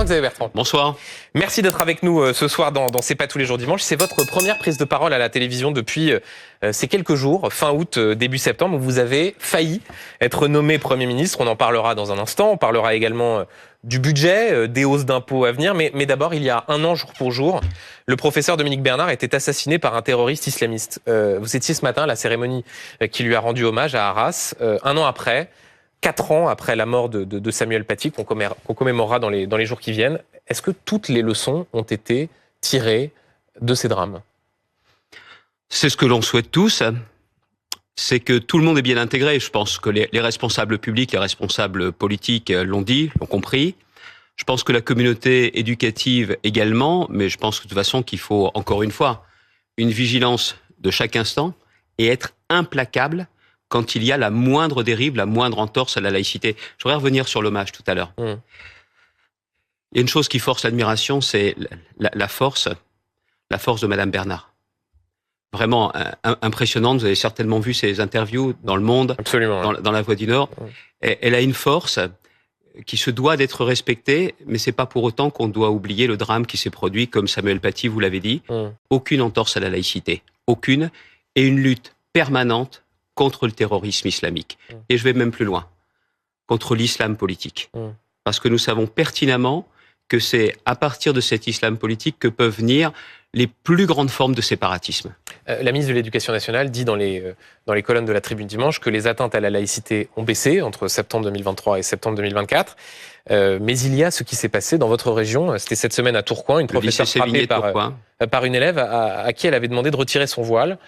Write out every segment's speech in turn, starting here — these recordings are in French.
Xavier Bertrand. Bonsoir. Merci d'être avec nous ce soir dans C'est pas tous les jours dimanche. C'est votre première prise de parole à la télévision depuis ces quelques jours, fin août, début septembre, où vous avez failli être nommé Premier ministre. On en parlera dans un instant. On parlera également du budget, des hausses d'impôts à venir. Mais d'abord, il y a un an, jour pour jour, le professeur Dominique Bernard était assassiné par un terroriste islamiste. Vous étiez ce matin à la cérémonie qui lui a rendu hommage à Arras. Un an après, 4 ans après la mort de Samuel Paty, qu'on commémorera dans les jours qui viennent, est-ce que toutes les leçons ont été tirées de ces drames ? C'est ce que l'on souhaite tous, c'est que tout le monde est bien intégré. Je pense que les responsables publics, les responsables politiques l'ont dit, l'ont compris. Je pense que la communauté éducative également, mais je pense de toute façon qu'il faut, encore une fois, une vigilance de chaque instant et être implacable quand il y a la moindre dérive, la moindre entorse à la laïcité. Je voudrais revenir sur l'hommage tout à l'heure. Il y a une chose qui force l'admiration, c'est la force de Madame Bernard. Vraiment impressionnante. Vous avez certainement vu ses interviews dans Le Monde, absolument, dans La Voix du Nord. Elle a une force qui se doit d'être respectée, mais c'est pas pour autant qu'on doit oublier le drame qui s'est produit, comme Samuel Paty vous l'avez dit. Aucune entorse à la laïcité, aucune, et une lutte permanente contre le terrorisme islamique. Et je vais même plus loin, contre l'islam politique. Parce que nous savons pertinemment que c'est à partir de cet islam politique que peuvent venir les plus grandes formes de séparatisme. La ministre de l'Éducation nationale dit dans les colonnes de la Tribune dimanche que les atteintes à la laïcité ont baissé entre septembre 2023 et septembre 2024. Mais il y a ce qui s'est passé dans votre région. C'était cette semaine à Tourcoing, une professeure frappée par une élève à qui elle avait demandé de retirer son voile.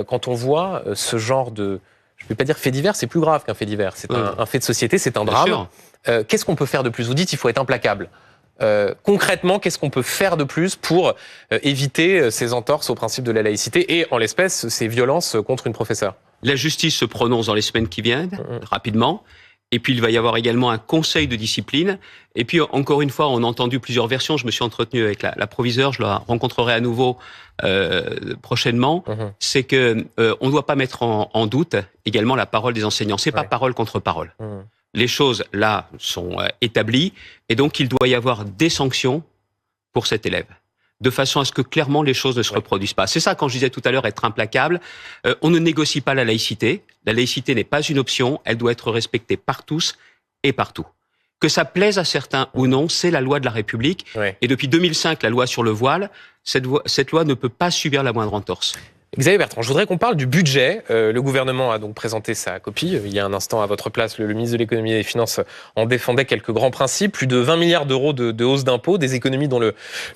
Quand on voit ce genre de... Je ne vais pas dire fait divers, c'est plus grave qu'un fait divers. C'est un fait de société, c'est un drame. Qu'est-ce qu'on peut faire de plus ? Vous dites qu'il faut être implacable. Concrètement, qu'est-ce qu'on peut faire de plus pour éviter ces entorses au principe de la laïcité et, en l'espèce, ces violences contre une professeure ? La justice se prononce dans les semaines qui viennent, rapidement. Et puis, il va y avoir également un conseil de discipline. Et puis, encore une fois, on a entendu plusieurs versions. Je me suis entretenu avec la proviseure. Je la rencontrerai à nouveau prochainement. C'est que on ne doit pas mettre en doute également la parole des enseignants. C'est pas parole contre parole. Les choses, là, sont établies. Et donc, il doit y avoir des sanctions pour cet élève, de façon à ce que clairement les choses ne se reproduisent pas. C'est ça, quand je disais tout à l'heure, être implacable. On ne négocie pas la laïcité. La laïcité n'est pas une option. Elle doit être respectée par tous et partout. Que ça plaise à certains ou non, c'est la loi de la République. Et depuis 2005, la loi sur le voile, cette loi ne peut pas subir la moindre entorse. Xavier Bertrand, je voudrais qu'on parle du budget. Le gouvernement a donc présenté sa copie. Il y a un instant, à votre place, le ministre de l'Économie et des Finances en défendait quelques grands principes. Plus de 20 milliards d'euros de hausse d'impôts, des économies dont le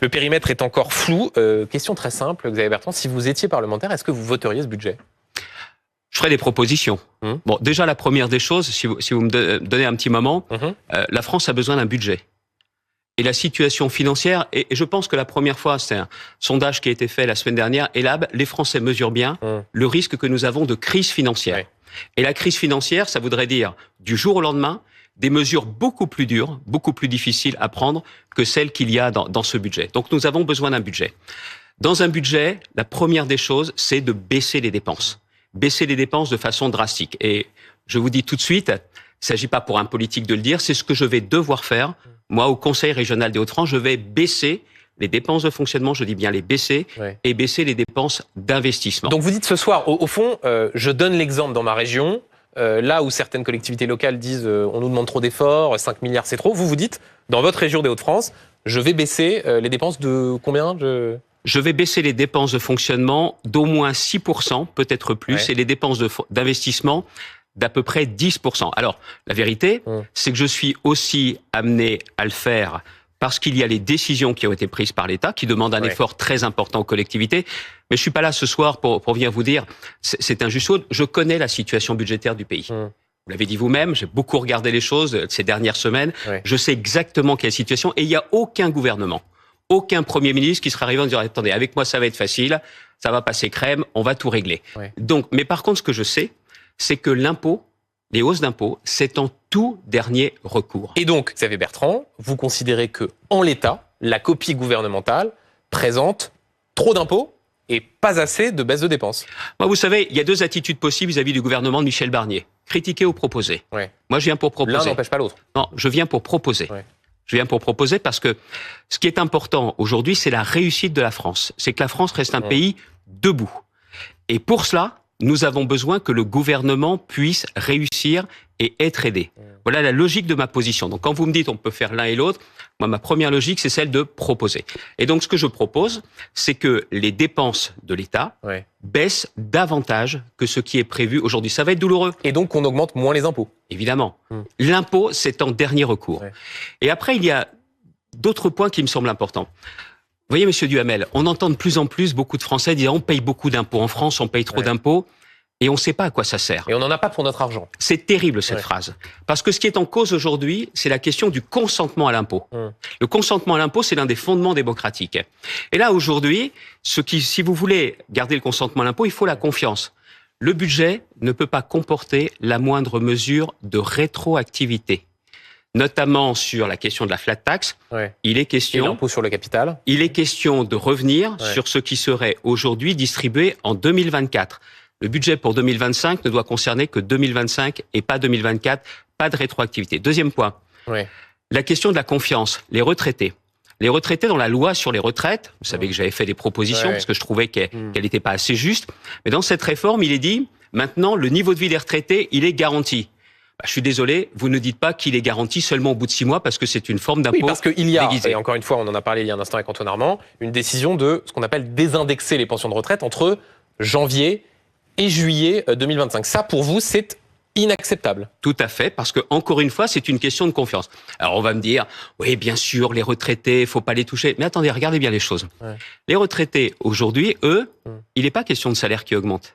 périmètre est encore flou. Question très simple, Xavier Bertrand, si vous étiez parlementaire, est-ce que vous voteriez ce budget ? Je ferai des propositions. Bon, déjà, la première des choses, si vous me donnez un petit moment, la France a besoin d'un budget. Et la situation financière, et je pense que la première fois, c'est un sondage qui a été fait la semaine dernière, ELAB, les Français mesurent bien le risque que nous avons de crise financière. Et la crise financière, ça voudrait dire, du jour au lendemain, des mesures beaucoup plus dures, beaucoup plus difficiles à prendre que celles qu'il y a dans ce budget. Donc nous avons besoin d'un budget. Dans un budget, la première des choses, c'est de baisser les dépenses. Baisser les dépenses de façon drastique. Et je vous dis tout de suite, il ne s'agit pas pour un politique de le dire, c'est ce que je vais devoir faire. Moi, au Conseil régional des Hauts-de-France, je vais baisser les dépenses de fonctionnement, je dis bien les baisser, et baisser les dépenses d'investissement. Donc vous dites ce soir, au fond, je donne l'exemple dans ma région, là où certaines collectivités locales disent on nous demande trop d'efforts, 5 milliards c'est trop, vous dites, dans votre région des Hauts-de-France, je vais baisser les dépenses de combien Je vais baisser les dépenses de fonctionnement d'au moins 6%, peut-être plus, et les dépenses d'investissement d'à peu près 10%. Alors, la vérité, c'est que je suis aussi amené à le faire parce qu'il y a les décisions qui ont été prises par l'État, qui demandent un effort très important aux collectivités. Mais je suis pas là ce soir pour venir vous dire, c'est un juste. Je connais la situation budgétaire du pays. Vous l'avez dit vous-même, j'ai beaucoup regardé les choses ces dernières semaines. Je sais exactement quelle situation, et il n'y a aucun gouvernement, aucun Premier ministre qui serait arrivé en disant « Attendez, avec moi ça va être facile, ça va passer crème, on va tout régler ». Donc, mais par contre, ce que je sais, c'est que l'impôt, les hausses d'impôts, c'est en tout dernier recours. Et donc, Xavier Bertrand, vous considérez que, en l'état, la copie gouvernementale présente trop d'impôts et pas assez de baisse de dépenses? Moi, vous savez, il y a deux attitudes possibles vis-à-vis du gouvernement de Michel Barnier. Critiquer ou proposer. Moi, je viens pour proposer. L'un n'empêche pas l'autre. Non, je viens pour proposer. Je viens pour proposer parce que ce qui est important aujourd'hui, c'est la réussite de la France. C'est que la France reste un pays debout. Et pour cela, nous avons besoin que le gouvernement puisse réussir et être aidé. Voilà la logique de ma position. Donc quand vous me dites on peut faire l'un et l'autre, moi ma première logique c'est celle de proposer. Et donc ce que je propose, c'est que les dépenses de l'État baissent davantage que ce qui est prévu aujourd'hui. Ça va être douloureux. Et donc on augmente moins les impôts. Évidemment. L'impôt, c'est en dernier recours. Et après, il y a d'autres points qui me semblent importants. Vous voyez, monsieur Duhamel, on entend de plus en plus beaucoup de Français dire on paye beaucoup d'impôts. En France, on paye trop d'impôts et on ne sait pas à quoi ça sert. Et on n'en a pas pour notre argent. C'est terrible cette phrase. Parce que ce qui est en cause aujourd'hui, c'est la question du consentement à l'impôt. Le consentement à l'impôt, c'est l'un des fondements démocratiques. Et là, aujourd'hui, si vous voulez garder le consentement à l'impôt, il faut la confiance. Le budget ne peut pas comporter la moindre mesure de rétroactivité. Notamment sur la question de la flat tax, il est question... Et l'impôt sur le capital. Il est question de revenir sur ce qui serait aujourd'hui distribué en 2024. Le budget pour 2025 ne doit concerner que 2025 et pas 2024, pas de rétroactivité. Deuxième point, la question de la confiance, les retraités. Les retraités dans la loi sur les retraites, vous savez que j'avais fait des propositions parce que je trouvais qu'elle n'était pas assez juste, mais dans cette réforme, il est dit, maintenant, le niveau de vie des retraités, il est garanti. Je suis désolé, vous ne dites pas qu'il est garanti seulement au bout de 6 mois parce que c'est une forme d'impôt. Oui, parce qu'il y a, déguisé. et encore une fois, on en a parlé il y a un instant avec Antoine Armand, une décision de ce qu'on appelle désindexer les pensions de retraite entre janvier et juillet 2025. Ça, pour vous, c'est inacceptable. Tout à fait, parce que encore une fois, c'est une question de confiance. Alors on va me dire, oui, bien sûr, les retraités, faut pas les toucher. Mais attendez, regardez bien les choses. Les retraités, aujourd'hui, eux, il n'est pas question de salaire qui augmente.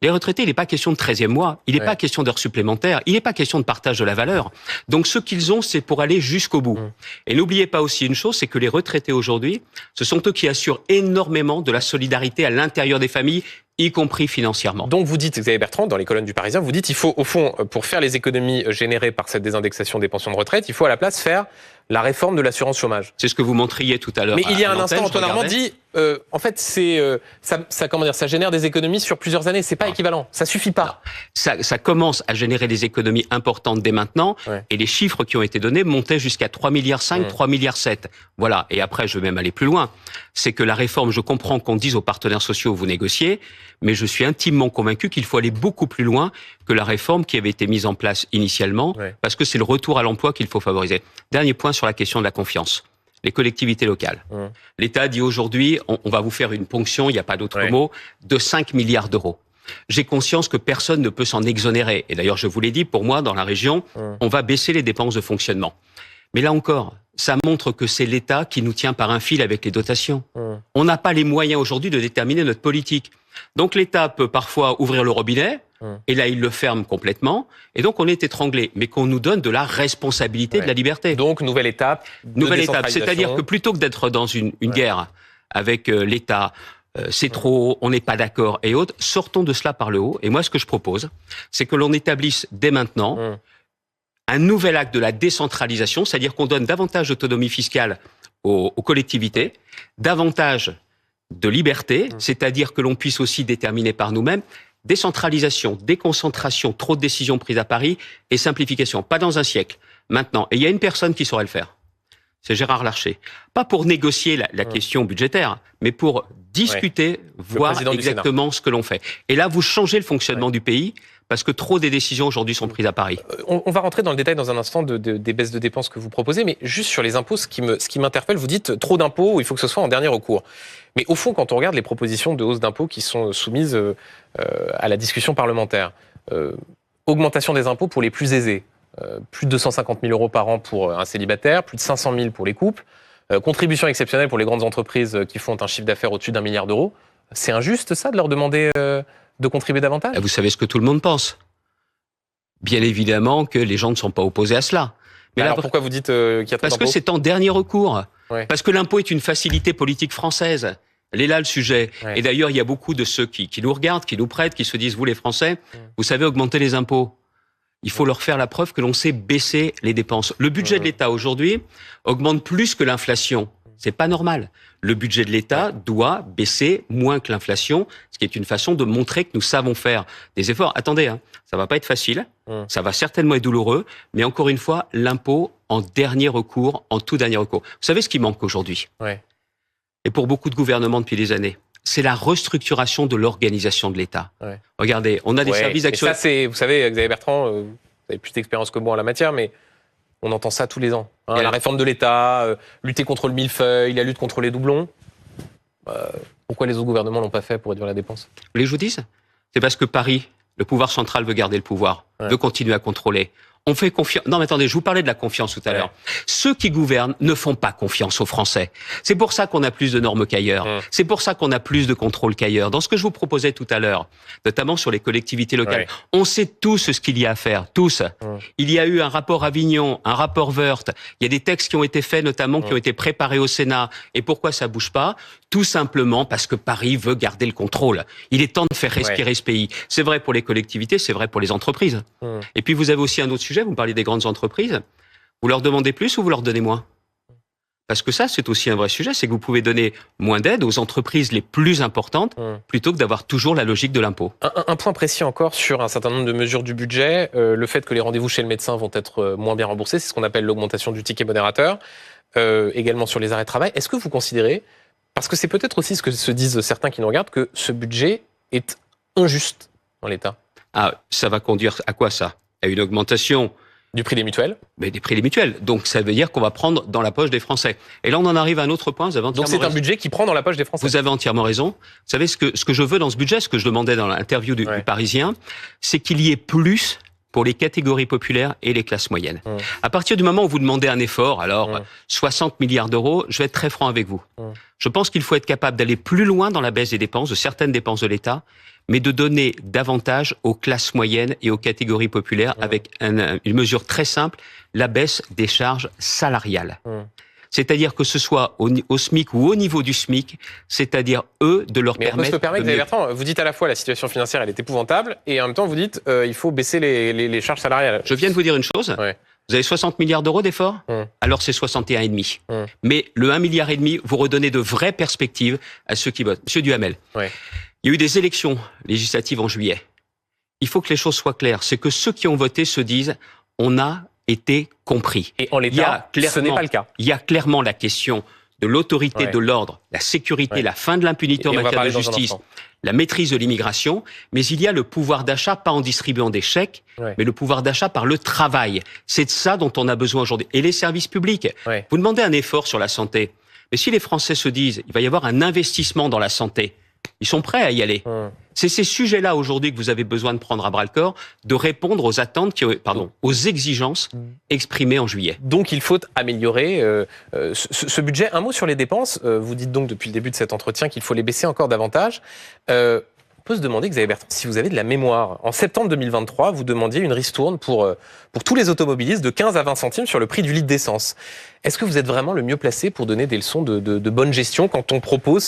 Les retraités, il n'est pas question de 13e mois, il n'est pas question d'heures supplémentaires, il n'est pas question de partage de la valeur. Donc ce qu'ils ont, c'est pour aller jusqu'au bout. Et n'oubliez pas aussi une chose, c'est que les retraités aujourd'hui, ce sont eux qui assurent énormément de la solidarité à l'intérieur des familles, y compris financièrement. Donc vous dites, Xavier Bertrand, dans les colonnes du Parisien, vous dites il faut, au fond, pour faire les économies générées par cette désindexation des pensions de retraite, il faut à la place faire la réforme de l'assurance chômage. C'est ce que vous montriez tout à l'heure. Mais il y a un instant, Antoine Armand dit, en fait, ça génère des économies sur plusieurs années. C'est pas équivalent. Ça suffit pas. Ça commence à générer des économies importantes dès maintenant. Et les chiffres qui ont été donnés montaient jusqu'à 3,5 milliards, 3,7 milliards. Voilà. Et après, je vais même aller plus loin. C'est que la réforme, je comprends qu'on dise aux partenaires sociaux, vous négociez, mais je suis intimement convaincu qu'il faut aller beaucoup plus loin que la réforme qui avait été mise en place initialement, parce que c'est le retour à l'emploi qu'il faut favoriser. Dernier point sur la question de la confiance. Les collectivités locales. L'État dit aujourd'hui, on va vous faire une ponction, il n'y a pas d'autre mot, de 5 milliards d'euros. J'ai conscience que personne ne peut s'en exonérer. Et d'ailleurs, je vous l'ai dit, pour moi, dans la région, on va baisser les dépenses de fonctionnement. Mais là encore, ça montre que c'est l'État qui nous tient par un fil avec les dotations. On n'a pas les moyens aujourd'hui de déterminer notre politique. Donc l'État peut parfois ouvrir le robinet, et là il le ferme complètement, et donc on est étranglé, mais qu'on nous donne de la responsabilité, de la liberté. Donc nouvelle étape. Nouvelle étape, c'est-à-dire que plutôt que d'être dans une guerre avec l'État, c'est trop, on n'est pas d'accord et autres, sortons de cela par le haut. Et moi ce que je propose, c'est que l'on établisse dès maintenant un nouvel acte de la décentralisation, c'est-à-dire qu'on donne davantage d'autonomie fiscale aux collectivités, davantage de liberté, c'est-à-dire que l'on puisse aussi déterminer par nous-mêmes décentralisation, déconcentration, trop de décisions prises à Paris et simplification. Pas dans un siècle, maintenant. Et il y a une personne qui saurait le faire. C'est Gérard Larcher. Pas pour négocier la question budgétaire, mais pour discuter, voir exactement ce que l'on fait. Et là, vous changez le fonctionnement du pays, parce que trop des décisions aujourd'hui sont prises à Paris. On va rentrer dans le détail dans un instant des baisses de dépenses que vous proposez, mais juste sur les impôts, ce qui m'interpelle, vous dites trop d'impôts, il faut que ce soit en dernier recours. Mais au fond, quand on regarde les propositions de hausse d'impôts qui sont soumises à la discussion parlementaire, augmentation des impôts pour les plus aisés, plus de 250 000 euros par an pour un célibataire, plus de 500 000 pour les couples, contribution exceptionnelle pour les grandes entreprises qui font un chiffre d'affaires au-dessus d'1 milliard d'euros. C'est injuste ça de leur demander de contribuer davantage? Vous savez ce que tout le monde pense. Bien évidemment que les gens ne sont pas opposés à cela. Mais alors pourquoi vous dites qu'il y a trop d'impôts? Parce que c'est en dernier recours. Parce que l'impôt est une facilité politique française. Elle est là le sujet. Et d'ailleurs, il y a beaucoup de ceux qui nous regardent, qui nous prêtent, qui se disent, vous les Français, vous savez augmenter les impôts. Il faut leur faire la preuve que l'on sait baisser les dépenses. Le budget de l'État aujourd'hui augmente plus que l'inflation. C'est pas normal. Le budget de l'État doit baisser moins que l'inflation, ce qui est une façon de montrer que nous savons faire des efforts. Attendez, ça va pas être facile, ça va certainement être douloureux, mais encore une fois, l'impôt en dernier recours, en tout dernier recours. Vous savez ce qui manque aujourd'hui ? Ouais. Et pour beaucoup de gouvernements depuis des années, c'est la restructuration de l'organisation de l'État. Ouais. Regardez, on a des services d'action. Ça, c'est, vous savez, Xavier Bertrand, vous avez plus d'expérience que moi en la matière, mais on entend ça tous les ans. Hein, la réforme de l'État, lutter contre le millefeuille, la lutte contre les doublons. Pourquoi les autres gouvernements l'ont pas fait pour réduire la dépense ? Vous voulez que je vous dise ? C'est parce que Paris, le pouvoir central veut garder le pouvoir, veut continuer à contrôler. On fait confiance. Non, mais attendez, je vous parlais de la confiance tout à l'heure. Ceux qui gouvernent ne font pas confiance aux Français. C'est pour ça qu'on a plus de normes qu'ailleurs. C'est pour ça qu'on a plus de contrôle qu'ailleurs. Dans ce que je vous proposais tout à l'heure, notamment sur les collectivités locales, on sait tous ce qu'il y a à faire, tous. Il y a eu un rapport Avignon, un rapport Woerth. Il y a des textes qui ont été faits, notamment qui ont été préparés au Sénat. Et pourquoi ça bouge pas ? Tout simplement parce que Paris veut garder le contrôle. Il est temps de faire respirer ce pays. C'est vrai pour les collectivités, c'est vrai pour les entreprises. Et puis vous avez aussi un autre sujet, vous me parlez des grandes entreprises. Vous leur demandez plus ou vous leur donnez moins ? Parce que ça, c'est aussi un vrai sujet, c'est que vous pouvez donner moins d'aide aux entreprises les plus importantes plutôt que d'avoir toujours la logique de l'impôt. Un point précis encore sur un certain nombre de mesures du budget, le fait que les rendez-vous chez le médecin vont être moins bien remboursés, c'est ce qu'on appelle l'augmentation du ticket modérateur, également sur les arrêts de travail. Est-ce que vous considérez, parce que c'est peut-être aussi ce que se disent certains qui nous regardent, que ce budget est injuste dans l'État ? Ah, ça va conduire à quoi ça ? À une augmentation du prix des mutuelles ? Mais des prix des mutuelles. Donc ça veut dire qu'on va prendre dans la poche des Français. Et là, on en arrive à un autre point. Vous avez entièrement Donc c'est un budget qui prend dans la poche des Français. Vous avez entièrement raison. Vous savez, ce que je veux dans ce budget, ce que je demandais dans l'interview du Parisien, c'est qu'il y ait plus pour les catégories populaires et les classes moyennes. À partir du moment où vous demandez un effort, alors 60 milliards d'euros, je vais être très franc avec vous. Je pense qu'il faut être capable d'aller plus loin dans la baisse des dépenses, de certaines dépenses de l'État, mais de donner davantage aux classes moyennes et aux catégories populaires avec une mesure très simple, la baisse des charges salariales. C'est-à-dire que ce soit au SMIC ou au niveau du SMIC, c'est-à-dire eux de leur permettre... Mais on peut se permettre, Xavier Bertrand, vous dites à la fois la situation financière elle est épouvantable et en même temps vous dites il faut baisser les charges salariales. Je viens de vous dire une chose. Vous avez 60 milliards d'euros d'efforts, alors c'est 61,5. Mais le 1,5 milliard, vous redonnez de vraies perspectives à ceux qui votent. Monsieur Duhamel, il y a eu des élections législatives en juillet. Il faut que les choses soient claires. C'est que ceux qui ont voté se disent on a été compris. Et en l'état, ce n'est pas le cas. Il y a clairement la question de l'autorité de l'ordre, la sécurité, la fin de l'impunité en matière de justice, la maîtrise de l'immigration, mais il y a le pouvoir d'achat, pas en distribuant des chèques, mais le pouvoir d'achat par le travail. C'est de ça dont on a besoin aujourd'hui. Et les services publics. Vous demandez un effort sur la santé. Mais si les Français se disent il va y avoir un investissement dans la santé, ils sont prêts à y aller. C'est ces sujets-là aujourd'hui que vous avez besoin de prendre à bras-le-corps, de répondre aux attentes, aux exigences exprimées en juillet. Donc il faut améliorer ce budget. Un mot sur les dépenses. Vous dites donc depuis le début de cet entretien qu'il faut les baisser encore davantage. On peut se demander, Xavier Bertrand, si vous avez de la mémoire. En septembre 2023, vous demandiez une ristourne pour tous les automobilistes de 15 à 20 centimes sur le prix du litre d'essence. Est-ce que vous êtes vraiment le mieux placé pour donner des leçons de bonne gestion quand on proposait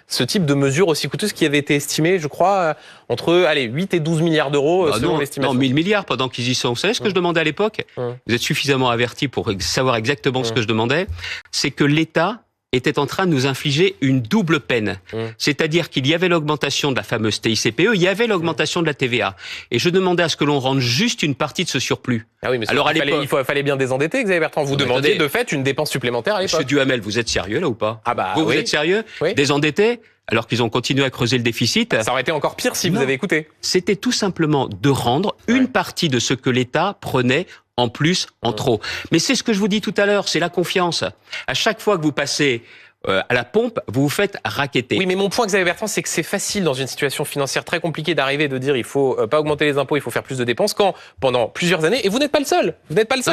ce type de mesures aussi coûteuses qui avaient été estimées, je crois, entre 8 et 12 milliards d'euros selon l'estimation. Non, 1000 milliards pendant qu'ils y sont. Vous savez ce que je demandais à l'époque ? Vous êtes suffisamment averti pour savoir exactement ce que je demandais. C'est que l'État était en train de nous infliger une double peine. C'est-à-dire qu'il y avait l'augmentation de la fameuse TICPE, il y avait l'augmentation de la TVA. Et je demandais à ce que l'on rende juste une partie de ce surplus. Ah oui, mais alors il fallait bien désendetter, Xavier Bertrand. Vous demandiez de fait une dépense supplémentaire à l'époque. Monsieur Duhamel, vous êtes sérieux là ou pas ? Vous êtes sérieux ? Oui. Désendetté alors qu'ils ont continué à creuser le déficit. Ça aurait été encore pire si vous avez écouté. C'était tout simplement de rendre une partie de ce que l'État prenait en plus, en trop. Mais c'est ce que je vous dis tout à l'heure, c'est la confiance. À chaque fois que vous passez à la pompe, vous vous faites racketter. Oui, mais mon point, Xavier Bertrand, c'est que c'est facile dans une situation financière très compliquée d'arriver et de dire il faut pas augmenter les impôts, il faut faire plus de dépenses, quand pendant plusieurs années, et vous n'êtes pas le seul,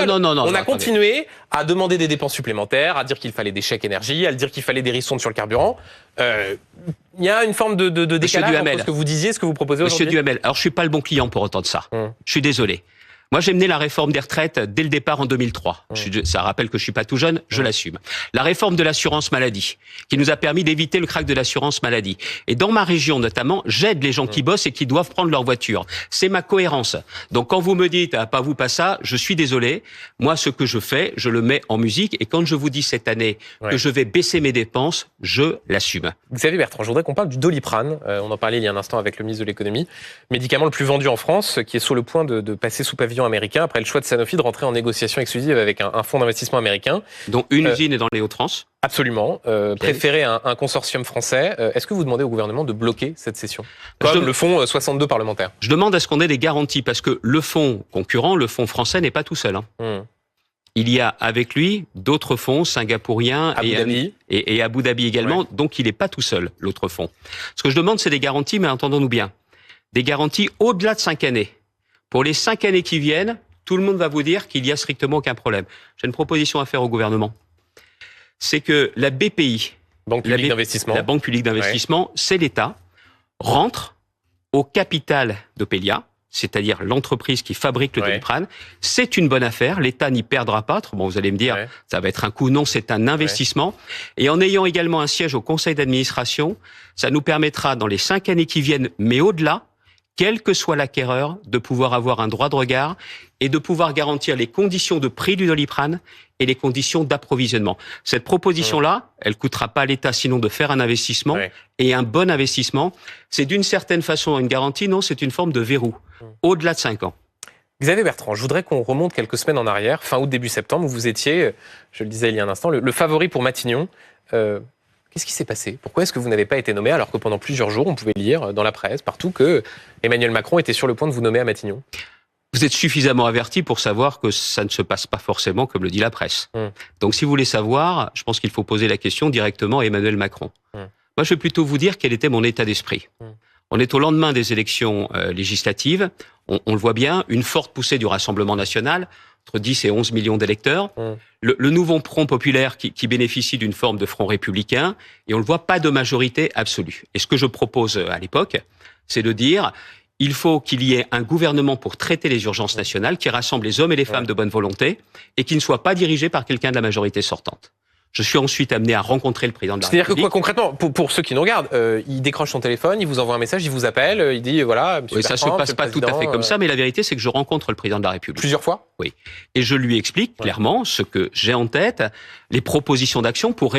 Non, on a continué à demander des dépenses supplémentaires, à dire qu'il fallait des chèques énergie, à dire qu'il fallait des ristournes sur le carburant. Il y a une forme de décalage entre ce que vous disiez et ce que vous proposez aujourd'hui. Monsieur Duhamel, alors je suis pas le bon client pour entendre ça. Je suis désolé. Moi, j'ai mené la réforme des retraites dès le départ en 2003. Ça rappelle que je suis pas tout jeune, je l'assume. La réforme de l'assurance maladie, qui nous a permis d'éviter le krach de l'assurance maladie. Et dans ma région, notamment, j'aide les gens qui bossent et qui doivent prendre leur voiture. C'est ma cohérence. Donc, quand vous me dites, pas vous, pas ça, je suis désolé. Moi, ce que je fais, je le mets en musique. Et quand je vous dis cette année que je vais baisser mes dépenses, je l'assume. Xavier Bertrand, je voudrais qu'on parle du Doliprane. On en parlait il y a un instant avec le ministre de l'économie. Médicament le plus vendu en France, qui est sur le point de passer sous pavillon avions américains après le choix de Sanofi de rentrer en négociation exclusive avec un fonds d'investissement américain. Dont une usine est dans les Hauts-de-France. Absolument. Préféré un consortium français. Est-ce que vous demandez au gouvernement de bloquer cette cession, comme le fonds 62 parlementaires? Je demande à ce qu'on ait des garanties, parce que le fonds concurrent, le fonds français, n'est pas tout seul. Il y a avec lui d'autres fonds singapouriens et Abu Dhabi également, donc il n'est pas tout seul, l'autre fonds. Ce que je demande, c'est des garanties, mais entendons-nous bien, des garanties au-delà de 5 années. Pour les 5 années qui viennent, tout le monde va vous dire qu'il n'y a strictement aucun problème. J'ai une proposition à faire au gouvernement. C'est que la BPI, la Banque publique d'investissement, c'est l'État, rentre au capital d'Opelia, c'est-à-dire l'entreprise qui fabrique le Doliprane. C'est une bonne affaire, l'État n'y perdra pas. Bon, vous allez me dire, ça va être un coût. Non, c'est un investissement. Et en ayant également un siège au conseil d'administration, ça nous permettra, dans les 5 années qui viennent, mais au-delà, quel que soit l'acquéreur, de pouvoir avoir un droit de regard et de pouvoir garantir les conditions de prix du Doliprane et les conditions d'approvisionnement. Cette proposition-là, elle coûtera pas à l'État sinon de faire un investissement, et un bon investissement. C'est d'une certaine façon une garantie, non, c'est une forme de verrou, au-delà de 5 ans. Xavier Bertrand, je voudrais qu'on remonte quelques semaines en arrière, fin août, début septembre, où vous étiez, je le disais il y a un instant, le favori pour Matignon. Qu'est-ce qui s'est passé? Pourquoi est-ce que vous n'avez pas été nommé, alors que pendant plusieurs jours, on pouvait lire dans la presse, partout, que Emmanuel Macron était sur le point de vous nommer à Matignon? Vous êtes suffisamment averti pour savoir que ça ne se passe pas forcément comme le dit la presse. Donc si vous voulez savoir, je pense qu'il faut poser la question directement à Emmanuel Macron. Moi, je vais plutôt vous dire quel était mon état d'esprit. On est au lendemain des élections législatives. On le voit bien, une forte poussée du Rassemblement national, entre 10 et 11 millions d'électeurs. Le nouveau front populaire qui bénéficie d'une forme de front républicain. Et on le voit, pas de majorité absolue. Et ce que je propose à l'époque, c'est de dire, il faut qu'il y ait un gouvernement pour traiter les urgences nationales qui rassemble les hommes et les femmes de bonne volonté et qui ne soit pas dirigé par quelqu'un de la majorité sortante. Je suis ensuite amené à rencontrer le président de la République. C'est-à-dire que quoi concrètement, pour ceux qui nous regardent, il décroche son téléphone, il vous envoie un message, il vous appelle, il dit voilà, monsieur Bertrand, ça se passe pas tout à fait comme ça, mais la vérité c'est que je rencontre le président de la République. Plusieurs fois? Oui. Et je lui explique clairement ce que j'ai en tête, les propositions d'action pour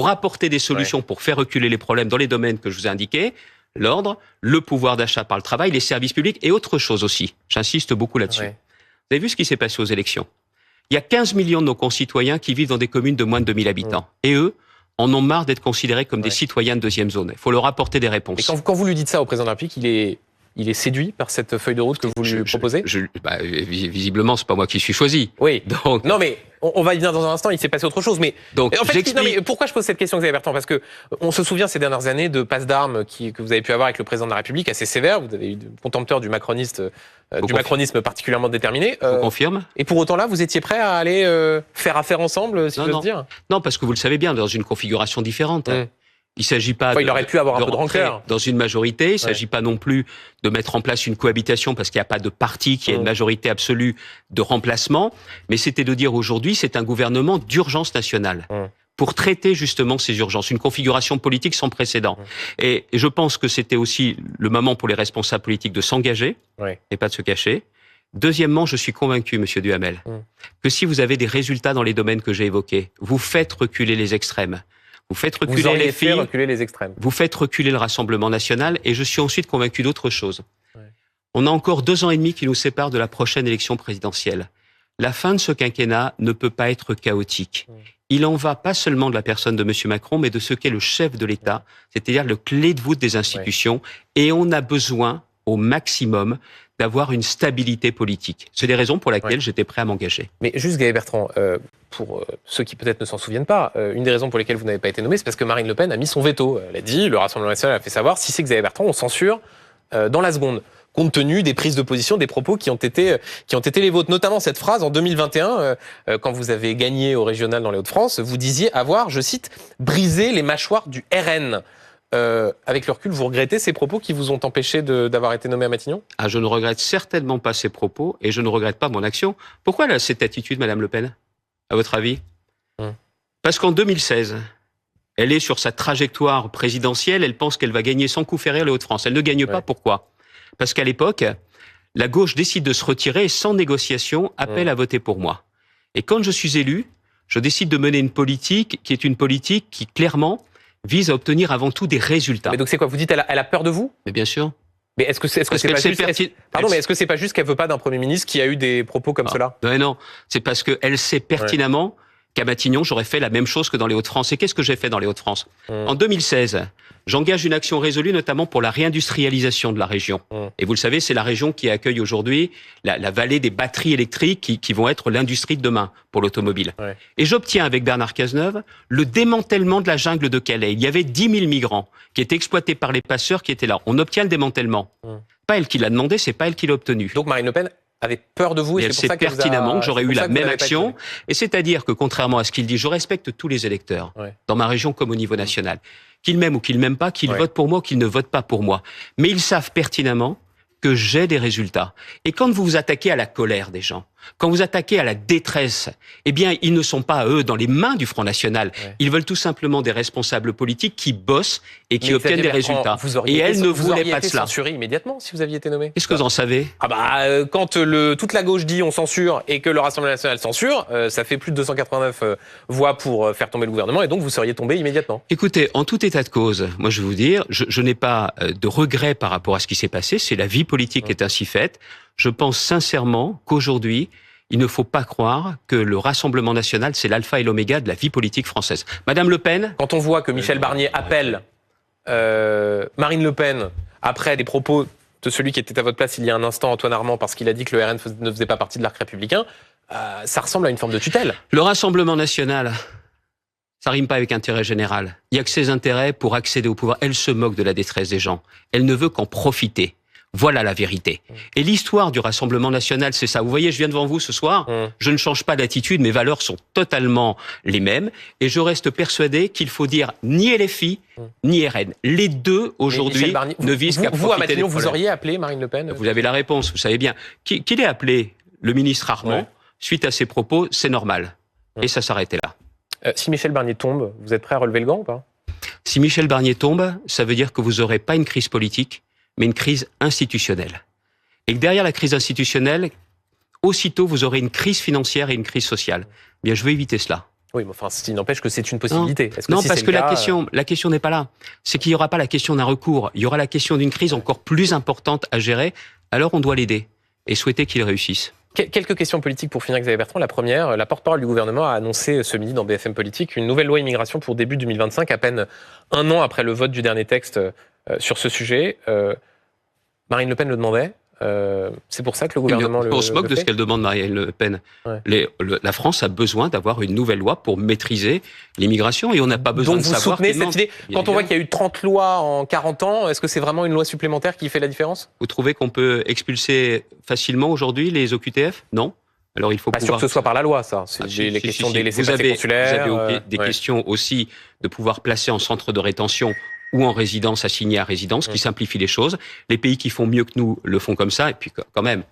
apporter des solutions, pour faire reculer les problèmes dans les domaines que je vous ai indiqués, l'ordre, le pouvoir d'achat par le travail, les services publics et autre chose aussi. J'insiste beaucoup là-dessus. Vous avez vu ce qui s'est passé aux élections? Il y a 15 millions de nos concitoyens qui vivent dans des communes de moins de 2000 habitants. Et eux en ont marre d'être considérés comme des citoyens de deuxième zone. Il faut leur apporter des réponses. Et quand vous lui dites ça au président de la République, il est séduit par cette feuille de route que vous lui proposez? Visiblement, c'est pas moi qui suis choisi. Oui. Donc, non, mais on va y venir dans un instant. Il s'est passé autre chose. Mais donc, en fait, non, mais pourquoi je pose cette question, Xavier Bertrand? Parce que on se souvient ces dernières années de passes d'armes que vous avez pu avoir avec le président de la République assez sévères. Vous avez eu contempteur du macronisme particulièrement déterminé. Je confirme. Et pour autant là, vous étiez prêt à aller faire affaire ensemble, si j'ose dire? Non, parce que vous le savez bien, dans une configuration différente. Il s'agit pas. Il aurait pu avoir un peu de rancœur dans une majorité. Il s'agit pas non plus de mettre en place une cohabitation parce qu'il n'y a pas de parti qui a une majorité absolue de remplacement. Mais c'était de dire aujourd'hui, c'est un gouvernement d'urgence nationale pour traiter justement ces urgences. Une configuration politique sans précédent. Et je pense que c'était aussi le moment pour les responsables politiques de s'engager et pas de se cacher. Deuxièmement, je suis convaincu, Monsieur Duhamel, que si vous avez des résultats dans les domaines que j'ai évoqués, vous faites reculer les extrêmes. Vous faites reculer les filles, reculer les extrêmes. Vous faites reculer le Rassemblement national, et je suis ensuite convaincu d'autre chose. On a encore 2 ans et demi qui nous séparent de la prochaine élection présidentielle. La fin de ce quinquennat ne peut pas être chaotique. Il en va pas seulement de la personne de M. Macron, mais de ce qu'est le chef de l'État, c'est-à-dire le clé de voûte des institutions, et on a besoin, au maximum, d'avoir une stabilité politique. C'est des raisons pour lesquelles j'étais prêt à m'engager. Mais juste, Xavier Bertrand, pour ceux qui peut-être ne s'en souviennent pas, une des raisons pour lesquelles vous n'avez pas été nommé, c'est parce que Marine Le Pen a mis son veto. Elle a dit, le Rassemblement national a fait savoir, si c'est Xavier Bertrand, on censure dans la seconde, compte tenu des prises de position, des propos qui ont été les vôtres. Notamment cette phrase en 2021, quand vous avez gagné au régional dans les Hauts-de-France, vous disiez avoir, je cite, brisé les mâchoires du RN. Avec le recul, vous regrettez ces propos qui vous ont empêché d'avoir été nommé à Matignon? Je ne regrette certainement pas ces propos et je ne regrette pas mon action. Pourquoi elle a cette attitude, Madame Le Pen, à votre avis? Parce qu'en 2016, elle est sur sa trajectoire présidentielle, elle pense qu'elle va gagner sans coup férir les Hauts-de-France. Elle ne gagne pas, pourquoi? Parce qu'à l'époque, la gauche décide de se retirer et sans négociation appelle à voter pour moi. Et quand je suis élu, je décide de mener une politique qui est une politique qui, clairement, vise à obtenir avant tout des résultats. Mais donc c'est quoi? Vous dites elle a peur de vous? Mais bien sûr. Mais est-ce que c'est pas juste pardon, mais est-ce que c'est pas juste qu'elle veut pas d'un Premier ministre qui a eu des propos comme cela? Non, c'est parce qu'elle sait pertinemment qu'à Matignon, j'aurais fait la même chose que dans les Hauts-de-France. Et qu'est-ce que j'ai fait dans les Hauts-de-France? En 2016, j'engage une action résolue, notamment pour la réindustrialisation de la région. Et vous le savez, c'est la région qui accueille aujourd'hui la vallée des batteries électriques qui vont être l'industrie de demain pour l'automobile. Et j'obtiens avec Bernard Cazeneuve le démantèlement de la jungle de Calais. Il y avait 10 000 migrants qui étaient exploités par les passeurs qui étaient là. On obtient le démantèlement. Pas elle qui l'a demandé, c'est pas elle qui l'a obtenu. Donc Marine Le Pen avait peur de vous, et elle sait pertinemment que j'aurais eu la même action. Et c'est-à-dire que, contrairement à ce qu'il dit, je respecte tous les électeurs, dans ma région comme au niveau national. Qu'ils m'aiment ou qu'ils m'aiment pas, qu'ils votent pour moi ou qu'ils ne votent pas pour moi. Mais ils savent pertinemment que j'ai des résultats. Et quand vous vous attaquez à la colère des gens, quand vous attaquez à la détresse, eh bien, ils ne sont pas, eux, dans les mains du Front National. Ils veulent tout simplement des responsables politiques qui bossent et qui obtiennent des résultats. Et elle ne voulait pas de cela. Censuré immédiatement si vous aviez été nommé. Qu'est-ce que vous en savez? Quand toute la gauche dit on censure et que le Rassemblement national censure, ça fait plus de 289 voix pour faire tomber le gouvernement et donc vous seriez tombé immédiatement. Écoutez, en tout état de cause, moi je vais vous dire, je n'ai pas de regrets par rapport à ce qui s'est passé. C'est la vie politique qui est ainsi faite. Je pense sincèrement qu'aujourd'hui, il ne faut pas croire que le Rassemblement national, c'est l'alpha et l'oméga de la vie politique française. Madame Le Pen... Quand on voit que Michel Barnier appelle Marine Le Pen après des propos de celui qui était à votre place il y a un instant, Antoine Armand, parce qu'il a dit que le RN ne faisait pas partie de l'arc républicain, ça ressemble à une forme de tutelle. Le Rassemblement national, ça rime pas avec intérêt général. Il y a que ses intérêts pour accéder au pouvoir. Elle se moque de la détresse des gens. Elle ne veut qu'en profiter. Voilà la vérité. Et l'histoire du Rassemblement national, c'est ça. Vous voyez, je viens devant vous ce soir, je ne change pas d'attitude, mes valeurs sont totalement les mêmes, et je reste persuadé qu'il faut dire ni LFI, ni RN. Les deux, aujourd'hui, ne visent qu'à profiter des problèmes. Vous, à Matignon, vous auriez appelé Marine Le Pen? Vous avez la réponse, vous savez bien. Qu'il ait appelé le ministre Armand, suite à ses propos, c'est normal. Et ça s'arrêtait là. Si Michel Barnier tombe, vous êtes prêt à relever le gant ou pas? Si Michel Barnier tombe, ça veut dire que vous n'aurez pas une crise politique, mais une crise institutionnelle. Et que derrière la crise institutionnelle, aussitôt, vous aurez une crise financière et une crise sociale. Bien, je veux éviter cela. Oui, mais enfin, ce qui n'empêche que c'est une possibilité. Non, parce que la question n'est pas là. C'est qu'il n'y aura pas la question d'un recours. Il y aura la question d'une crise encore plus importante à gérer. Alors, on doit l'aider et souhaiter qu'il réussisse. Quelques questions politiques pour finir, Xavier Bertrand. La première, la porte-parole du gouvernement a annoncé ce midi dans BFM Politique une nouvelle loi immigration pour début 2025, à peine un an après le vote du dernier texte sur ce sujet. Marine Le Pen le demandait. C'est pour ça que le gouvernement on se moque de ce qu'elle demande, Marine Le Pen. La France a besoin d'avoir une nouvelle loi pour maîtriser l'immigration et on n'a pas besoin de savoir... Donc vous soutenez cette idée? Quand on voit qu'il y a eu 30 lois en 40 ans, est-ce que c'est vraiment une loi supplémentaire qui fait la différence? Vous trouvez qu'on peut expulser facilement aujourd'hui les OQTF? Non. Alors il faut pas sûr que ce soit par la loi, ça. C'est les questions des laissez-passer consulaires. Vous avez des questions aussi de pouvoir placer en centre de rétention ou en résidence, assignée à résidence, qui simplifie les choses. Les pays qui font mieux que nous le font comme ça. Et puis quand même,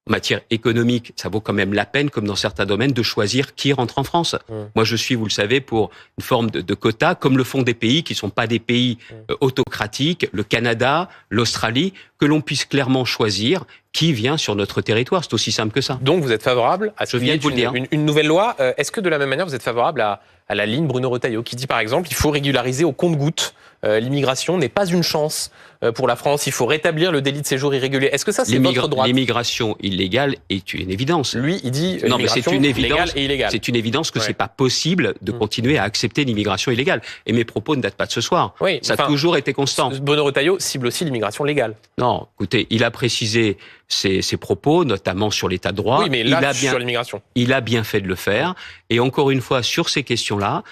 en matière économique, ça vaut quand même la peine, comme dans certains domaines, de choisir qui rentre en France. Moi, je suis, vous le savez, pour une forme de quota, comme le font des pays qui ne sont pas des pays autocratiques, le Canada, l'Australie, que l'on puisse clairement choisir qui vient sur notre territoire. C'est aussi simple que ça. Donc vous êtes favorable à ce qu'il y ait une nouvelle loi. Est-ce que de la même manière, vous êtes favorable à la ligne Bruno Retailleau, qui dit par exemple qu'il faut régulariser au compte-gouttes. L'immigration n'est pas une chance pour la France. Il faut rétablir le délit de séjour irrégulier. Est-ce que ça, c'est votre droit? L'immigration illégale est une évidence. Lui, il dit non, mais c'est une évidence. Et illégale. C'est une évidence que c'est pas possible de continuer à accepter l'immigration illégale. Et mes propos ne datent pas de ce soir. Oui, ça a toujours été constant. Bruno Retailleau cible aussi l'immigration légale. Non, écoutez, il a précisé ses propos, notamment sur l'état de droit. Oui, mais là, sur l'immigration. Il a bien fait de le faire. Et encore une fois, sur ces questions-là,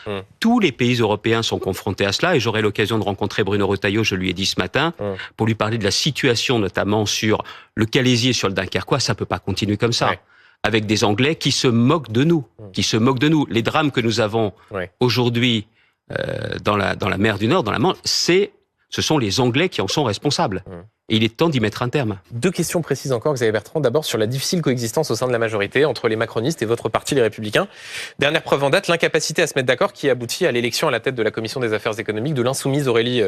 tous les pays européens sont confrontés à cela. Et j'aurai l'occasion de rencontrer Bruno Retailleau, je lui ai dit ce matin, pour lui parler de la situation, notamment sur le Calaisis et sur le Dunkerquois. Ça peut pas continuer comme ça. Avec des Anglais qui se moquent de nous. Qui se moquent de nous. Les drames que nous avons aujourd'hui dans la mer du Nord, dans la Manche, ce sont les Anglais qui en sont responsables. Et il est temps d'y mettre un terme. Deux questions précises encore, Xavier Bertrand. D'abord, sur la difficile coexistence au sein de la majorité entre les macronistes et votre parti, les Républicains. Dernière preuve en date, l'incapacité à se mettre d'accord qui aboutit à l'élection à la tête de la Commission des affaires économiques de l'insoumise Aurélie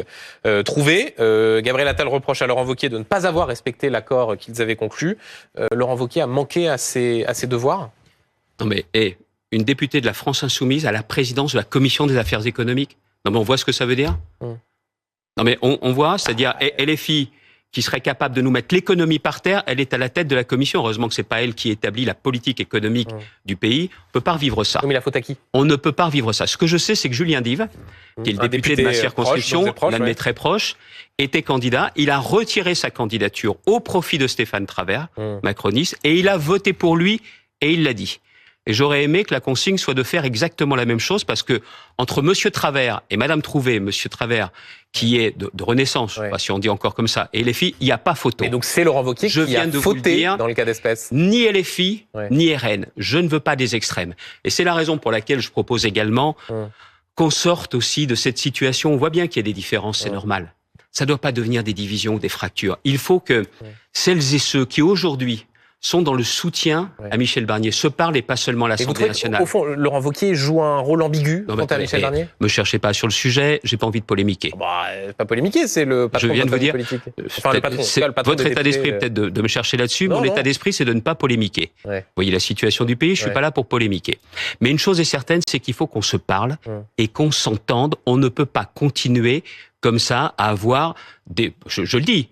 Trouvé. Gabriel Attal reproche à Laurent Wauquiez de ne pas avoir respecté l'accord qu'ils avaient conclu. Laurent Wauquiez a manqué à ses devoirs? Non mais, une députée de la France insoumise à la présidence de la Commission des affaires économiques. Non mais on voit ce que ça veut dire. Non mais on voit, c'est-à-dire LFI qui serait capable de nous mettre l'économie par terre, elle est à la tête de la Commission. Heureusement que c'est pas elle qui établit la politique économique du pays. On peut pas revivre ça. Mais la faute à qui? On ne peut pas revivre ça. Ce que je sais, c'est que Julien Dive, qui est le député de ma circonscription, l'un de mes très proches, était candidat. Il a retiré sa candidature au profit de Stéphane Travert, macroniste, et il a voté pour lui, et il l'a dit. Et j'aurais aimé que la consigne soit de faire exactement la même chose, parce que entre Monsieur Travers et Madame Trouvé, Monsieur Travers, qui est de Renaissance, je sais pas si on dit encore comme ça, et LFI, il n'y a pas photo. Et donc c'est Laurent Wauquiez qui a fauté dans le cas d'espèce. Ni LFI, ni RN. Je ne veux pas des extrêmes. Et c'est la raison pour laquelle je propose également qu'on sorte aussi de cette situation. On voit bien qu'il y a des différences, c'est normal. Ça ne doit pas devenir des divisions ou des fractures. Il faut que celles et ceux qui aujourd'hui sont dans le soutien à Michel Barnier se parlent et pas seulement à l'Assemblée nationale. Au fond, Laurent Wauquiez joue un rôle ambigu quant à Michel Barnier. Me cherchez pas sur le sujet, j'ai pas envie de polémiquer. Pas polémiquer, c'est le patron de votre politique. Enfin, le patron votre état d'esprit peut-être de me chercher là-dessus. Mon état d'esprit, c'est de ne pas polémiquer. Vous voyez la situation du pays, je suis pas là pour polémiquer. Mais une chose est certaine, c'est qu'il faut qu'on se parle et qu'on s'entende. On ne peut pas continuer comme ça à avoir des, je le dis,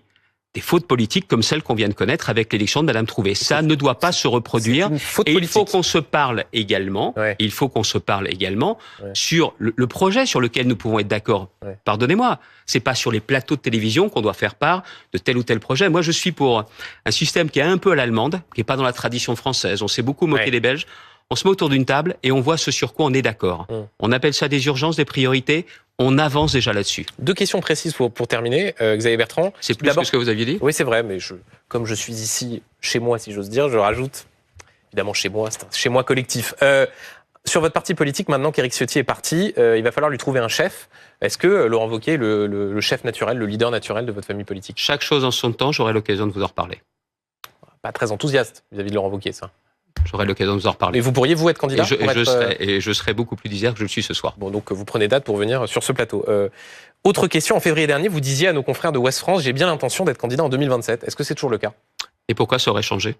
des fautes politiques comme celles qu'on vient de connaître avec l'élection de Madame Trouvé. Ça ne doit pas se reproduire. Et il faut qu'on se parle également. Il faut qu'on se parle également sur le projet sur lequel nous pouvons être d'accord. Pardonnez-moi, c'est pas sur les plateaux de télévision qu'on doit faire part de tel ou tel projet. Moi, je suis pour un système qui est un peu à l'allemande, qui est pas dans la tradition française. On s'est beaucoup moqué des Belges. On se met autour d'une table et on voit ce sur quoi on est d'accord. On appelle ça des urgences, des priorités. On avance déjà là-dessus. Deux questions précises pour terminer, Xavier Bertrand. C'est plus que ce que vous aviez dit? Oui, c'est vrai, mais comme je suis ici, chez moi, si j'ose dire, je rajoute, évidemment chez moi, c'est un chez moi collectif. Sur votre parti politique, maintenant qu'Éric Ciotti est parti, il va falloir lui trouver un chef. Est-ce que Laurent Wauquiez est le chef naturel, le leader naturel de votre famille politique? Chaque chose en son temps, j'aurai l'occasion de vous en reparler. Pas très enthousiaste vis-à-vis de Laurent Wauquiez, ça. J'aurai l'occasion de vous en reparler. Et vous pourriez, vous, être candidat? Je serai beaucoup plus disert que je le suis ce soir. Bon, donc vous prenez date pour venir sur ce plateau. Autre question, en février dernier, vous disiez à nos confrères de Ouest France, j'ai bien l'intention d'être candidat en 2027. Est-ce que c'est toujours le cas? Et pourquoi ça aurait changé?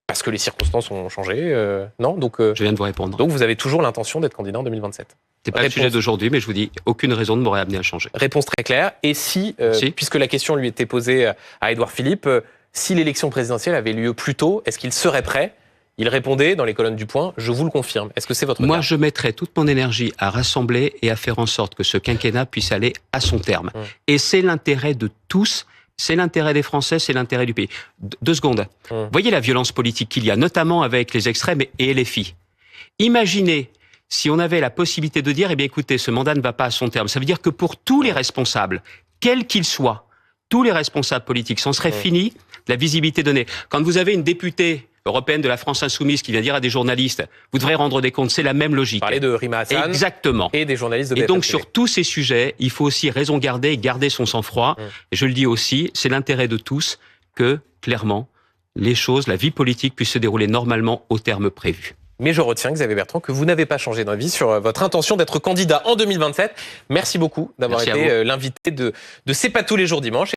Parce que les circonstances ont changé, non? Donc, je viens de vous répondre. Donc vous avez toujours l'intention d'être candidat en 2027? C'est pas le sujet d'aujourd'hui, mais je vous dis, aucune raison ne m'aurait amené à changer. Réponse très claire. Et si, puisque la question lui était posée à Édouard Philippe, si l'élection présidentielle avait lieu plus tôt, est-ce qu'il serait prêt? Il répondait dans les colonnes du Point, je vous le confirme. Est-ce que c'est votre cas? Moi, je mettrais toute mon énergie à rassembler et à faire en sorte que ce quinquennat puisse aller à son terme. Et c'est l'intérêt de tous, c'est l'intérêt des Français, c'est l'intérêt du pays. 2 secondes. Voyez la violence politique qu'il y a, notamment avec les extrêmes et LFI. Imaginez si on avait la possibilité de dire, eh bien écoutez, ce mandat ne va pas à son terme. Ça veut dire que pour tous les responsables, quels qu'ils soient, tous les responsables politiques, c'en serait fini, la visibilité donnée. Quand vous avez une députée européenne de la France Insoumise qui vient dire à des journalistes, vous devrez rendre des comptes, c'est la même logique. Parler de Rima Hassan. Exactement. Et des journalistes de BFM Et donc TV. sur tous ces sujets, il faut aussi raison garder et garder son sang-froid. Et je le dis aussi, c'est l'intérêt de tous que, clairement, les choses, la vie politique puisse se dérouler normalement au terme prévu. Mais je retiens, Xavier Bertrand, que vous n'avez pas changé d'avis sur votre intention d'être candidat en 2027. Merci beaucoup d'avoir été l'invité de C'est pas tous les jours dimanche.